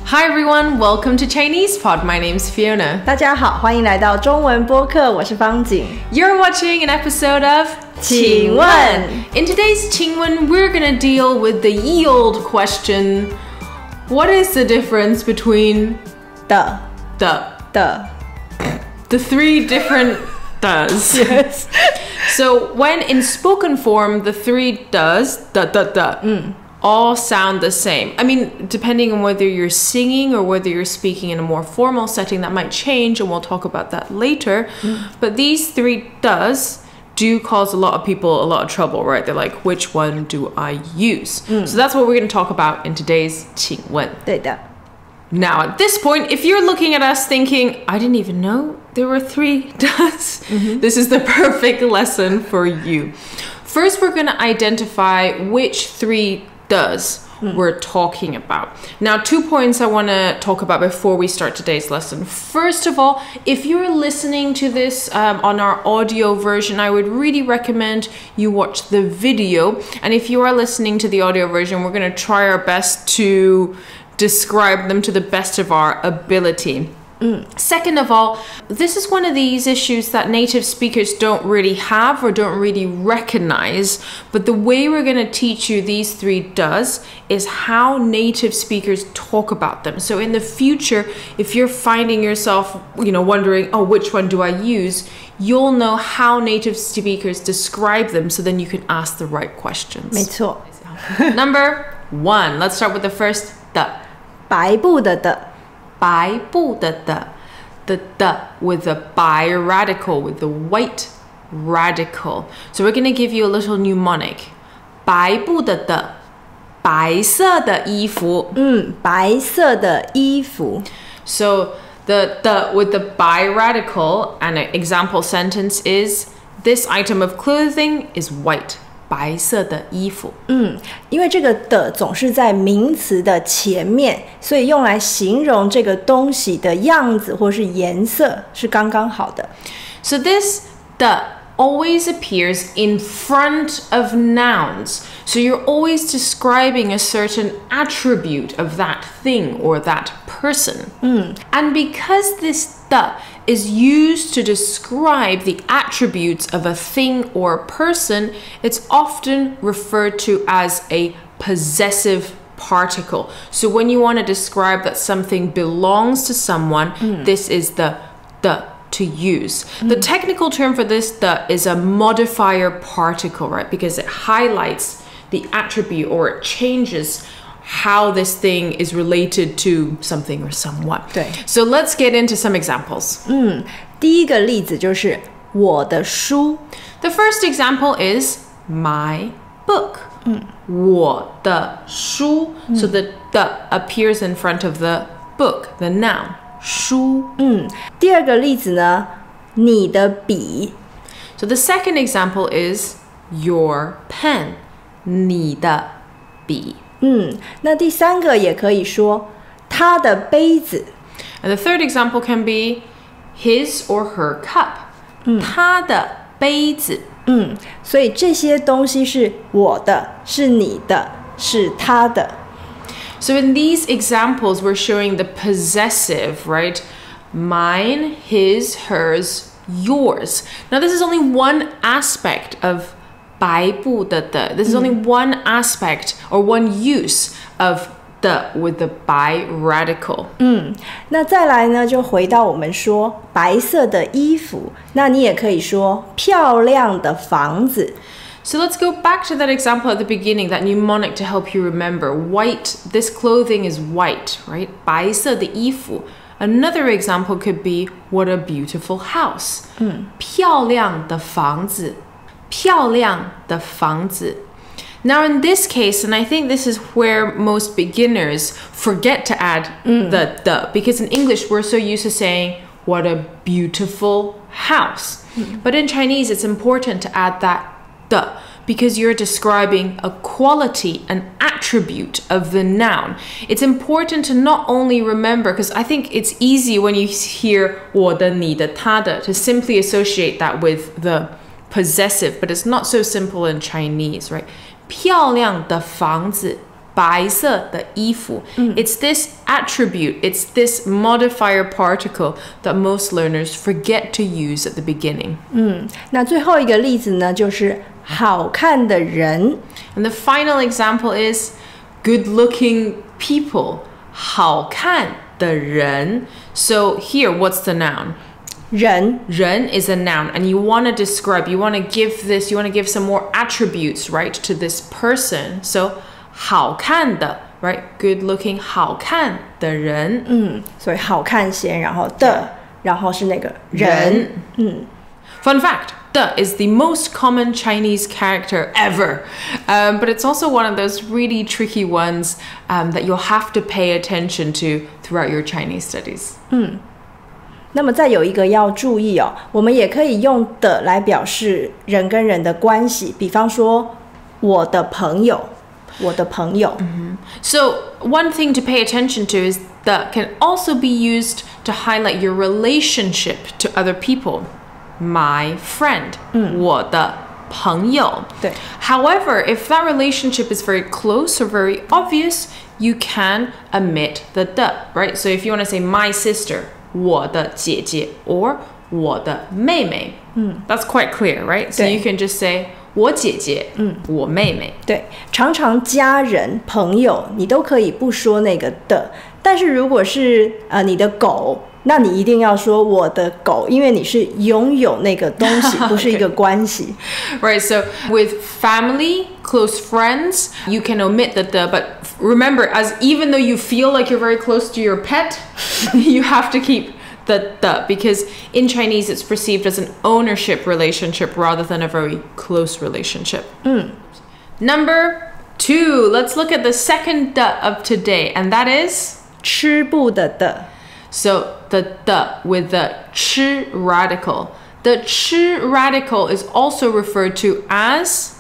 Hi everyone, welcome to Chinese Pod. My name's Fiona. 大家好，欢迎来到中文播客，我是方景。You're watching an episode of 请问 In today's 请问, we're gonna deal with the ye-old question. What is the difference between the three different does? Yes. So when in spoken form, the three does, all sound the same. I mean, depending on whether you're singing or whether you're speaking in a more formal setting, that might change, and we'll talk about that later. But these three does do cause a lot of people a lot of trouble, right? They're like, which one do I use? So that's what we're going to talk about in today's 请问. 对的。 Now, at this point, if you're looking at us thinking, I didn't even know there were three does, this is the perfect lesson for you. First, we're going to identify which three does we're talking about. Now, 2 points I want to talk about before we start today's lesson. First of all, if you're listening to this on our audio version, I would really recommend you watch the video. And if you are listening to the audio version, we're going to try our best to describe them to the best of our ability. Second of all, this is one of these issues that native speakers don't really have or don't really recognize, but the way we're going to teach you these three does is how native speakers talk about them. So in the future, if you're finding yourself, wondering, oh, which one do I use? You'll know how native speakers describe them, so then you can ask the right questions. 没错。 Number 1, let's start with the first 的. 白布的的。 白布的的, the with the bi radical, with the white radical. So we're going to give you a little mnemonic. 白布的的, 白色的衣服. 白色的衣服。 So the with the bi radical, and an example sentence is, this item of clothing is white. 白色的衣服。因为这个的总是在名词的前面，所以用来形容这个东西的样子或是颜色是刚刚好的。 So this the always appears in front of nouns. So you're always describing a certain attribute of that thing or that person. And because this the is used to describe the attributes of a thing or a person, it's often referred to as a possessive particle. So when you want to describe that something belongs to someone, this is the to use. The technical term for this the is a modifier particle, right? Because it highlights the attribute, or it changes how this thing is related to something or someone. 对。 So let's get into some examples. 第一个例子就是我的书。 The first example is my book. 我的书. So the appears in front of the book, the noun. 书. 第二个例子呢，你的笔。 So the second example is your pen. 你的笔. 那第三个也可以说他的杯子。 And the third example can be his or her cup. 他的杯子. 所以这些东西是我的，是你的，是他的。 So in these examples, we're showing the possessive, right? Mine, his, hers, yours. Now, this is only one aspect of 白布的的. This is only one aspect or one use of the with the bi radical. 那再来呢，就回到我们说白色的衣服，那你也可以说漂亮的房子。 So let's go back to that example at the beginning, that mnemonic to help you remember. White, this clothing is white, right? 白色的衣服. Another example could be, what a beautiful house. 漂亮的房子. 漂亮的房子. Now in this case, and I think this is where most beginners forget to add the, because in English we're so used to saying, what a beautiful house. But in Chinese, it's important to add that the, because you're describing a quality, an attribute of the noun. It's important to not only remember, because I think it's easy when you hear 我的,你的,他的, to simply associate that with the possessive, but it's not so simple in Chinese, right? 漂亮的房子.白色的衣服. It's this attribute, it's this modifier particle that most learners forget to use at the beginning. 那最后一个例子呢，就是好看的人。And the final example is good-looking people. 好看的人. So here, what's the noun? 人 人 is a noun, and you want to describe, you want to give some more attributes, right, to this person. So 好看的, right, good looking 好看的人. 所以好看先，然后的，然后是那个人。Fun fact, 的 is the most common Chinese character ever. But it's also one of those really tricky ones that you'll have to pay attention to throughout your Chinese studies. 那么再有一个要注意哦，我们也可以用的来表示人跟人的关系，比方说我的朋友，我的朋友。So one thing to pay attention to is the can also be used to highlight your relationship to other people. My friend, 我的朋友。对。However, if that relationship is very close or very obvious, you can omit the 的, right? So if you want to say my sister, 我的姐姐 or 我的妹妹, that's quite clear, right? So you can just say 我姐姐，我妹妹。对，常常家人、朋友，你都可以不说那个的。但是如果是你的狗，那你一定要说我的狗，因为你是拥有那个东西，不是一个关系。Right, so with family, close friends, you can omit the but remember, as even though you feel like you're very close to your pet, you have to keep the because in Chinese it's perceived as an ownership relationship rather than a very close relationship. Number 2, let's look at the second 的 of today, and that is 吃不的的。So the 的 with the 吃 radical. The 吃 radical is also referred to as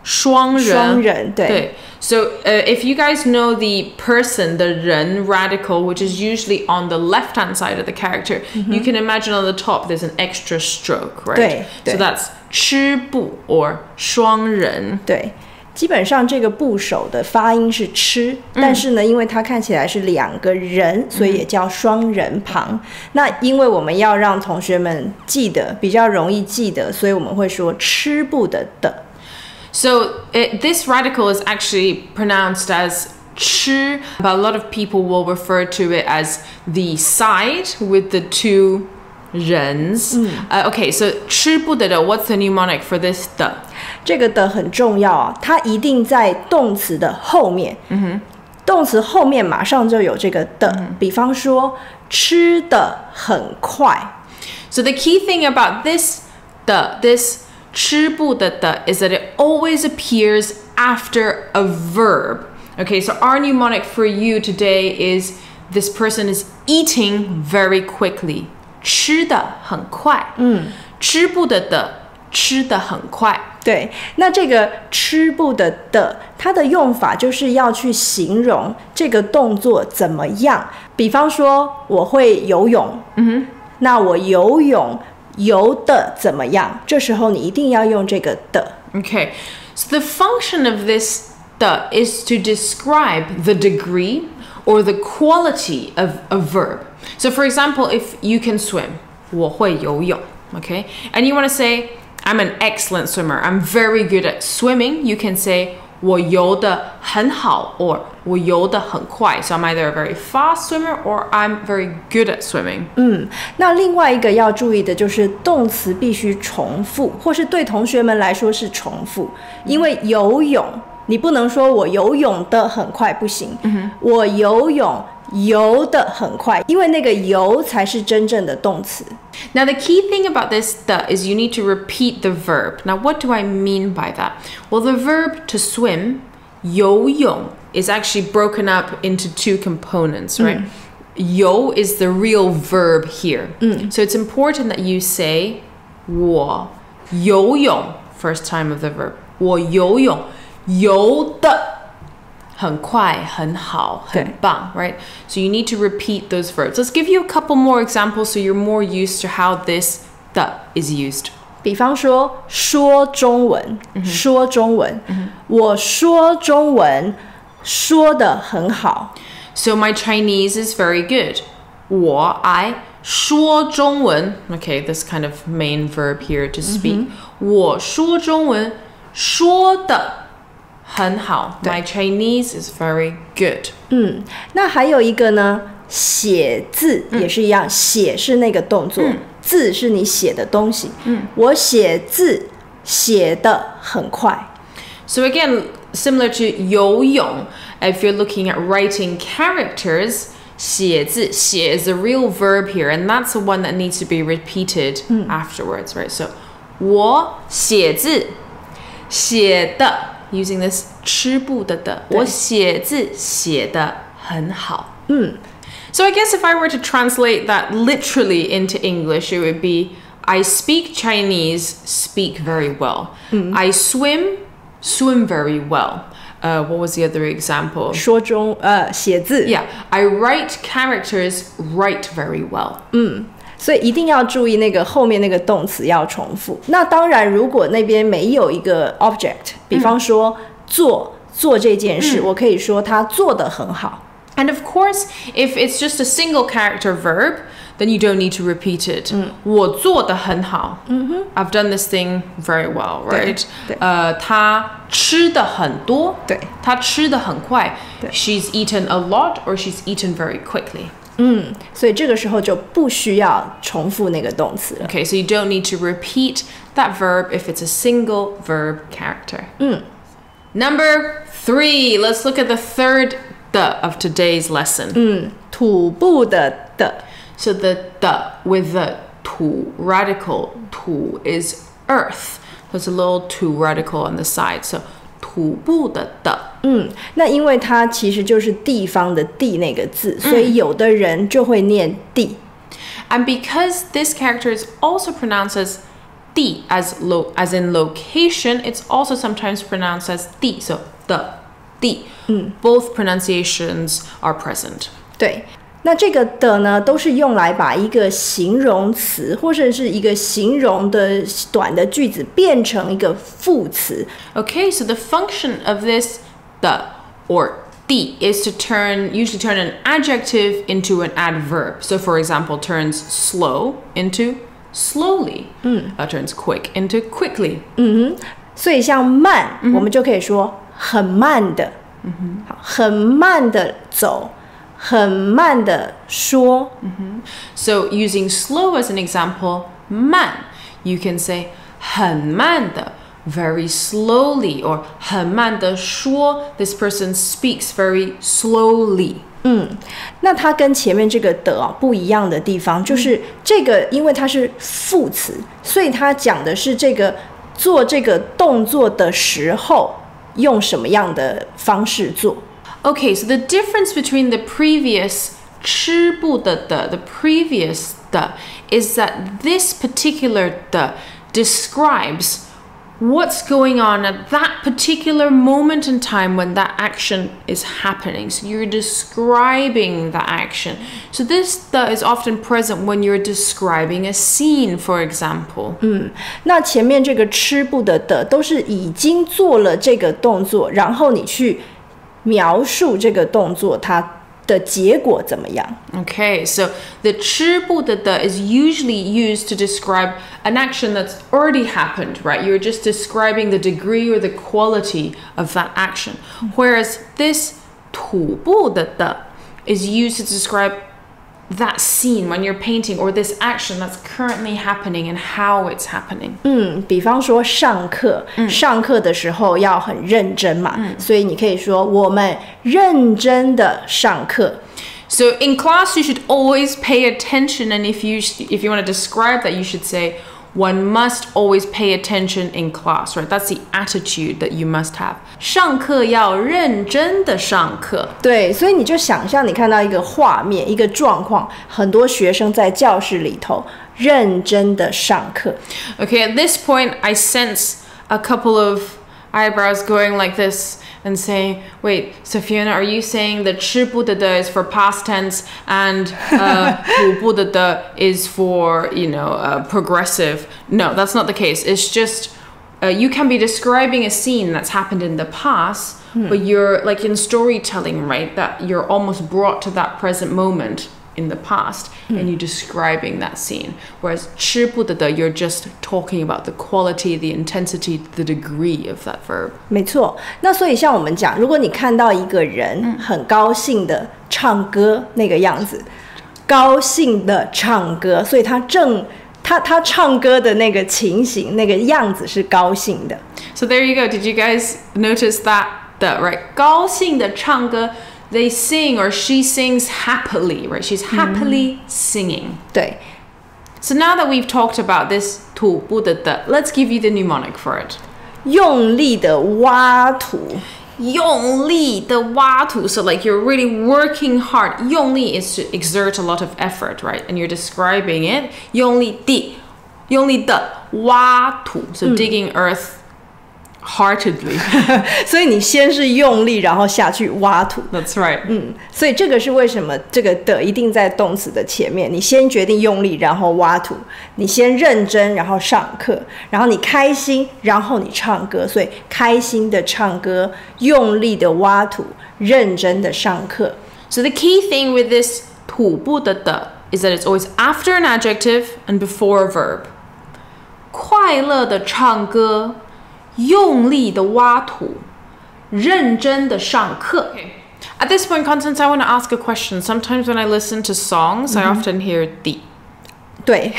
双人。双人，对。So if you guys know the person, the 人 radical, which is usually on the left-hand side of the character, you can imagine on the top there's an extra stroke, right? 对。So that's 吃不 or 双人。对。基本上这个部首的发音是吃，但是呢，因为它看起来是两个人，所以也叫双人旁。那因为我们要让同学们记得，比较容易记得，所以我们会说吃不的的。So this radical is actually pronounced as 吃, but a lot of people will refer to it as the side with the two 人s. Okay, so 吃不的的 what's the mnemonic for this 的？这个的很重要啊，它一定在动词的后面。动词后面马上就有这个的，比方说吃的很快。So the key thing about this 的 this 吃不的的 is that it always appears after a verb. Okay, so our mnemonic for you today is this person is eating very quickly. 吃的很快。吃不的的吃的很快。对，那这个吃不的的，它的用法就是要去形容这个动作怎么样。比方说，我会游泳，那我游泳游的怎么样？这时候你一定要用这个的。Okay, so the function of this 的 is to describe the degree or the quality of a verb. So for example, if you can swim, 我会游泳, okay? And you want to say, I'm an excellent swimmer. I'm very good at swimming. You can say 我游得很好 or 我游得很快. So I'm either a very fast swimmer or I'm very good at swimming. 那另外一个要注意的就是动词必须重复，或是对同学们来说是重复，因为游泳你不能说我游泳得很快，不行。我游泳游得很快，因为那个游才是真正的动词。Now the key thing about this 的 is you need to repeat the verb. Now what do I mean by that? Well, the verb to swim, 游泳, is actually broken up into two components, right? 游 is the real verb here. So it's important that you say 我游泳 first time of the verb. 我游泳游得很快很好很棒 right? So you need to repeat those verbs. Let's give you a couple more examples so you're more used to how this 的 is used. 比方说说中文，说中文，我说中文说得很好。So my Chinese is very good. I 说中文 Okay, this kind of main verb here to speak. 我说中文说得很好。My Chinese is very good. 那还有一个呢，写字也是一样，写是那个动作，字是你写的东西。我写字写得很快。So again, similar to 游泳, if you're looking at writing characters, 写字, 写 is a real verb here, and that's the one that needs to be repeated afterwards, right? So 我写字写的 using this 吃不的的，我写字写得很好。So I guess if I were to translate that literally into English, it would be I speak Chinese, speak very well. I swim very well. What was the other example? 写字 Yeah, I write characters, write very well. 所以一定要注意那个后面那个动词要重复。那当然，如果那边没有一个 object， 比方说做这件事，我可以说他做得很好。And of course, if it's just a single character verb, then you don't need to repeat it. 我做得很好。I've done this thing very well, right? 他吃得很多。对。他吃得很快。She's eaten a lot or she's eaten very quickly. 所以这个时候就不需要重复那个动词了。Okay, so you don't need to repeat that verb if it's a single verb character. Number 3, let's look at the third the of today's lesson. 土部的的。So the with the 土 radical 土 is earth. There's a little 土 radical on the side. So 土部的的。那因为它其实就是地方的地那个字，所以有的人就会念地。And because this character is also pronounced as 地 as in location, it's also sometimes pronounced as 地 so 的地 both pronunciations are present. 对，那这个的呢，都是用来把一个形容词或者是一个形容的短的句子变成一个副词。Okay, so the function of this 的 or 地 is to usually turn an adjective into an adverb. So for example, turns slow into slowly. Turns quick into quickly. 所以像慢，我们就可以说很慢的，好，很慢的走，很慢的说。So using slow as an example, 慢 you can say 很慢的 very slowly, or 很慢的说 this person speaks very slowly. 那它跟前面这个的不一样的地方，就是这个因为它是副词，所以它讲的是这个做这个动作的时候用什么样的方式做。Okay, so the difference between the previous 吃不的的 the previous 的 is that this particular 的 describes what's going on at that particular moment in time when that action is happening. So you're describing the action. So this the is often present when you're describing a scene, for example. 那前面这个吃不的的都是已经做了这个动作，然后你去描述这个动作它的结果怎么样。Okay, so the 吃不的的 is usually used to describe an action that's already happened, right? You're just describing the degree or the quality of that action. Whereas this 土不的的 is used to describe that scene when you're painting, or this action that's currently happening and how it's happening. 比方说上课，上课的时候要很认真嘛，所以你可以说我们认真的上课。So in class, you should always pay attention, and if you want to describe that, you should say one must always pay attention in class, right? That's the attitude that you must have. 上课要认真的上课。对，所以你就想象你看到一个画面，一个状况，很多学生在教室里头认真的上课。Okay, at this point, I sense a couple of eyebrows going like this and saying, wait, so Fiona, are you saying that 吃不的的 is for past tense and 土不的的 is for, progressive? No, that's not the case. It's just you can be describing a scene that's happened in the past, but you're like in storytelling, right? That you're almost brought to that present moment in the past and you're describing that scene. Whereas 吃不得的, you're just talking about the quality, the intensity, the degree of that verb. 没错，那所以像我们讲，如果你看到一个人很高兴的唱歌那个样子，高兴的唱歌，所以他唱歌的那个情形，那个样子是高兴的。So there you go. Did you guys notice that? Right? 高兴的唱歌 they sing or she sings happily, right? She's happily singing. 对。So now that we've talked about this 吐不得的, let's give you the mnemonic for it. 用力的挖土。用力的挖土. So like you're really working hard. 用力 is to exert a lot of effort, right? And you're describing it. 用力的挖土. So digging earth heartedly. 所以你先是用力，然后下去挖土。That's right. 所以这个是为什么这个的一定在动词的前面。你先决定用力，然后挖土。你先认真，然后上课。然后你开心，然后你唱歌。所以开心的唱歌，用力的挖土，认真的上课。So the key thing with this 吐不得的 is that it's always after an adjective and before a verb. 快乐的唱歌。用力的挖土，认真的上课。At this point, Constance, I want to ask a question. Sometimes when I listen to songs, I often hear 的。对，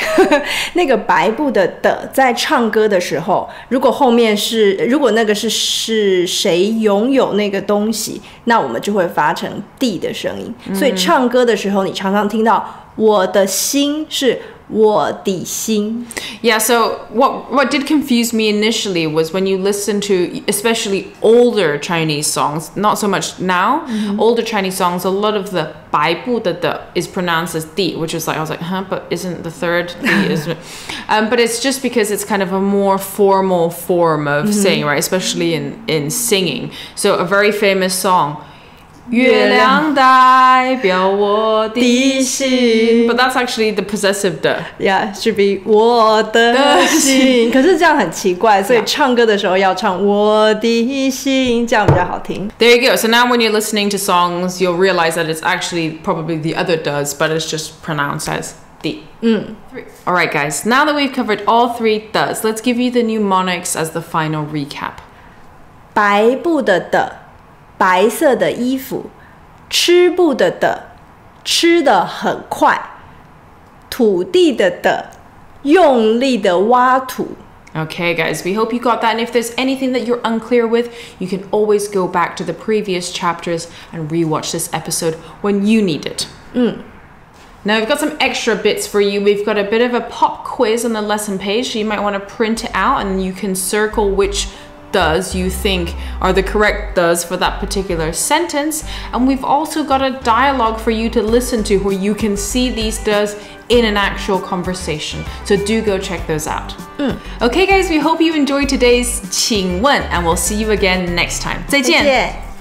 那个白布的在唱歌的时候，如果那个是谁拥有那个东西，那我们就会发成的的声音。所以唱歌的时候，你常常听到我的心是我的心。Yeah, so what did confuse me initially was when you listen to especially older Chinese songs, not so much now, older Chinese songs, a lot of the 白布的 is pronounced as 的, which is like, I was like, but isn't the third 的, isn't it? But it's just because it's kind of a more formal form of saying, right? Especially in singing. So a very famous song, 月亮代表我的心 But that's actually the possessive 的 Yeah, should be 我的心可是这样很奇怪所以唱歌的时候要唱我的心这样比较好听 There you go. So now when you're listening to songs, you'll realize that it's actually probably the other does, but it's just pronounced as 的 Alright guys, now that we've covered all three does, let's give you the mnemonics as the final recap. 白布的白色的衣服，吃不得吃得很快，土地的用力的挖土。Okay, guys, we hope you got that. And if there's anything that you're unclear with, you can always go back to the previous chapters and rewatch this episode when you need it. Now, we've got some extra bits for you. We've got a bit of a pop quiz on the lesson page, so you might want to print it out and you can circle which does you think are the correct does for that particular sentence. And we've also got a dialogue for you to listen to where you can see these does in an actual conversation. So do go check those out. Okay guys, we hope you enjoyed today's 请问 and we'll see you again next time. 再见。